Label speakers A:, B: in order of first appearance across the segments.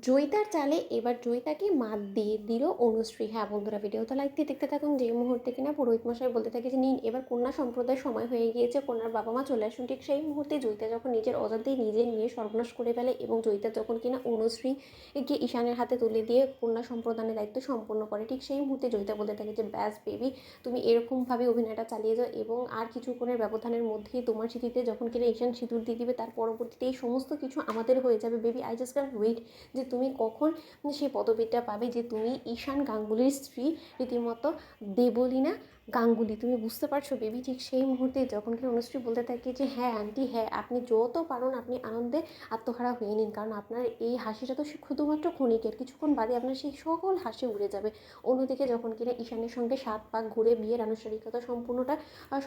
A: জয়িতার চালে এবার জয়িতাকে মাত দিয়ে দিল অনুশ্রী। হ্যাঁ বন্ধুরা, ভিডিওটা লাইক দিয়ে দেখতে থাকুন। যে মুহূর্তে কিনা পুরোহিত মশাই বলতে থাকে যে নিন এবার কন্যা সম্প্রদায়ের সময় হয়ে গিয়েছে, কন্যার বাবা মা চলে আসুন। ঠিক সেই মুহূর্তে জয়িতা যখন নিজের অজান্তেই নিজে নিয়ে সর্বনাশ করে ফেলে এবং জয়িতা যখন কিনা অনুশ্রীকে ঈশানের হাতে তুলে দিয়ে কন্যা সম্প্রদানের দায়িত্ব সম্পন্ন করে, ঠিক সেই মুহূর্তে জয়িতা বলতে থাকে যে ব্যাস বেবি, তুমি এরকমভাবে অভিনয়টা চালিয়ে যাও এবং আর কিছুক্ষণের ব্যবধানের মধ্যেই তোমার স্মৃতিতে যখন কিনা ঈশান সিঁদুর দিয়ে দিবে তার পরবর্তীতে এই সমস্ত কিছু আমাদের হয়ে যাবে। Baby, I just can wait যে তুমি কখন সেই পদবিটা পাবে যে তুমি ঈশান গাঙ্গুলির স্ত্রী, রীতিমতো দেবলীনা গাঙ্গুলি। তুমি বুঝতে পারছো বেবি? ঠিক সেই মুহূর্তে যখন কি অনুশ্রী বলতে থাকে যে হ্যাঁ আন্টি, হ্যাঁ আপনি যত পারুন আপনি আনন্দে আত্মহারা হয়ে নিন, কারণ আপনার এই হাসিটা তো শুধুমাত্র ক্ষণিকের, কিছুক্ষণ বাদে আপনার সেই সকল হাসি উড়ে যাবে। অন্যদিকে যখন কিনা ঈশানের সঙ্গে 7 পাক ঘুরে বিয়ের আনুষ্ঠানিকতা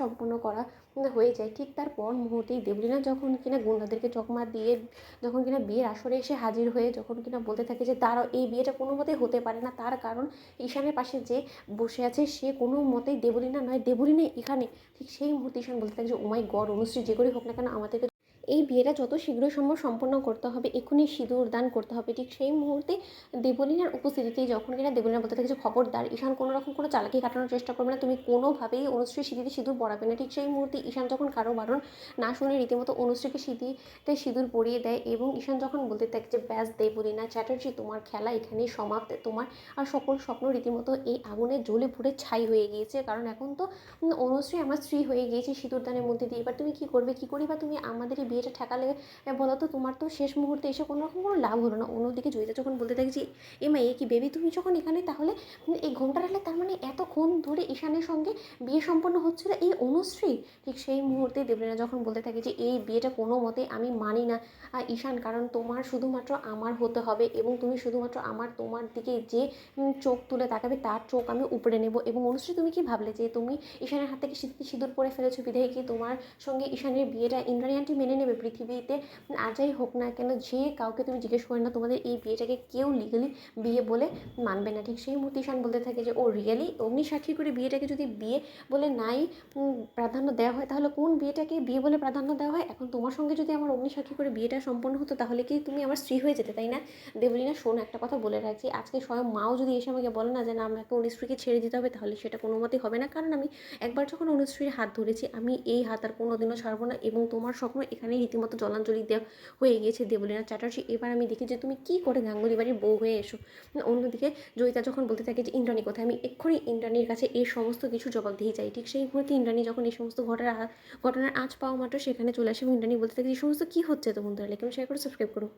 A: সম্পূর্ণ করা হয়ে যায়, ঠিক তার পর মুহূর্তেই দেবলীনা যখন কিনা গুন্ডাদেরকে চকমা দিয়ে যখন কিনা বিয়ের আসরে এসে হাজির হয়ে যখন কিনা বলতে থাকে যে তার এই বিয়েটা কোনো মতেই হতে পারে না, তার কারণ ঈশানের পাশে যে বসে আছে সে কোনো মতেই দেবলীনা নয়, দেবলীনা এখানে। ঠিক সেই মুহূর্তে ঈশান বলতে থাকে যে ও মাই গড অনুশ্রী, যে করেই হোক না কেন আমাদেরকে এই বিয়েটা যত শীঘ্র সম্ভব সম্পন্ন করতে হবে, এক্ষুনি সিঁদুর দান করতে হবে। ঠিক সেই মুহূর্তে দেবলীনার উপস্থিতিতেই যখন কিনা দেবলীনা বলতে থাকে যে খবরদার ঈশান কোনো রকম কোনো চালাকি কাটানোর চেষ্টা করবে না, তুমি কোনোভাবেই অনুশ্রীর সিঁথিতে সিঁদুর পরাবে না। ঠিক সেই মুহূর্তে ঈশান যখন কারো বারণ না শুনে রীতিমতো অনুশ্রীকে সিঁথিতে সিঁদুর পরিয়ে দেয় এবং ঈশান যখন বলতে থাকে যে ব্যাস দেবলীনা চ্যাটার্জি, তোমার খেলা এখানেই সমাপ্ত, তোমার আর সকল স্বপ্ন রীতিমতো এই আগুনে জ্বলে পুড়ে ছাই হয়ে গিয়েছে, কারণ এখন তো অনুশ্রী আমার স্ত্রী হয়ে গিয়েছে সিঁদুরদানের মধ্যে দিয়ে। এবার তুমি কী করবে, কী করি বা তুমি আমাদের এই বিয়েটা ঠেকালে বলো তো? তোমার তো শেষ মুহূর্তে এসে কোনো রকম কোনো লাভ হলো না। অন্যদিকে জয়িতা যখন বলতে থাকে যে এমা এ কি বেবি, তুমি যখন এখানে তাহলে এই ঘোমটা রাখলে, তার মানে এতক্ষণ ধরে ঈশানের সঙ্গে বিয়ে সম্পন্ন হচ্ছিল এই অনুশ্রী। ঠিক সেই মুহূর্তে দেবলীনা যখন বলতে থাকে যে এই বিয়েটা কোনো মতে আমি মানি না ঈশান, কারণ তোমার শুধুমাত্র আমার হতে হবে এবং তুমি শুধুমাত্র তোমার দিকে যে চোখ তুলে তাকাবে তার চোখ আমি উপড়ে নেব। এবং অনুশ্রী, তুমি কি ভাবলে যে তুমি ঈশানের হাত থেকে সিঁদুর পরে ফেলেছো বিধায় কি তোমার সঙ্গে ঈশানের বিয়েটা ইন্দ্রাণী আন্টি মেনে নেবে? পৃথিবীতে আর যাই হোক না কেন, যে কাউকে তুমি জিজ্ঞেস করে না, তোমাদের এই বিয়েটাকে কেউ লিগালি বিয়ে বলে মানবে না। ঠিক সেই মুহূর্তে ঈশান বলতে থাকে যে ও রিয়েলি অগ্নিসাক্ষী করে বিয়েটাকে যদি বিয়ে বলে নাই প্রাধান্য দেওয়া হয়, তাহলে কোন বিয়েটাকে বিয়ে বলে প্রাধান্য দেওয়া হয়? এখন তোমার সঙ্গে যদি আমার অগ্নিসাক্ষী করে বিয়েটা সম্পন্ন হতো তাহলে কি তুমি আমার স্ত্রী হয়ে যেতে, তাই না? দেবলীনা, শোন একটা কথা বলে রাখছি, আজকে স্বয়ং মাও যদি এসে আমাকে বলে না যে না আমাকে অনুশ্রীকে ছেড়ে দিতে হবে, তাহলে সেটা কোনো মতেই হবে না, কারণ আমি একবার যখন অনুশ্রীর হাত ধরেছি আমি এই হাত আর কোনোদিনও ছাড়বো না এবং তোমার স্বপ্ন এখানেই রীতিমতো জলাঞ্জলি দেওয়া হয়ে গিয়েছে দেবলীনা চ্যাটার্জি। এবার আমি দেখি যে তুমি কী করে গাঙ্গুলি বাড়ির বউ হয়ে এসো। অন্যদিকে জয়িতা যখন বলতে থাকে যে ইন্দ্রাণী কোথায়, আমি এক্ষুনি ইন্দ্রাণীর কাছে এই সমস্ত কিছু জবাব দিয়ে যাই। ঠিক সেই মুহূর্তে ইন্দ্রাণী যখন এই সমস্ত ঘটনার আঁচ পাওয়া মাত্র সেখানে চলে আসে এবং ইন্দ্রাণী বলতে থাকে যে এই সমস্ত কী হচ্ছে। তো বন্ধুরা, লাইক এবং শেয়ার করে সাবস্ক্রাইব করো।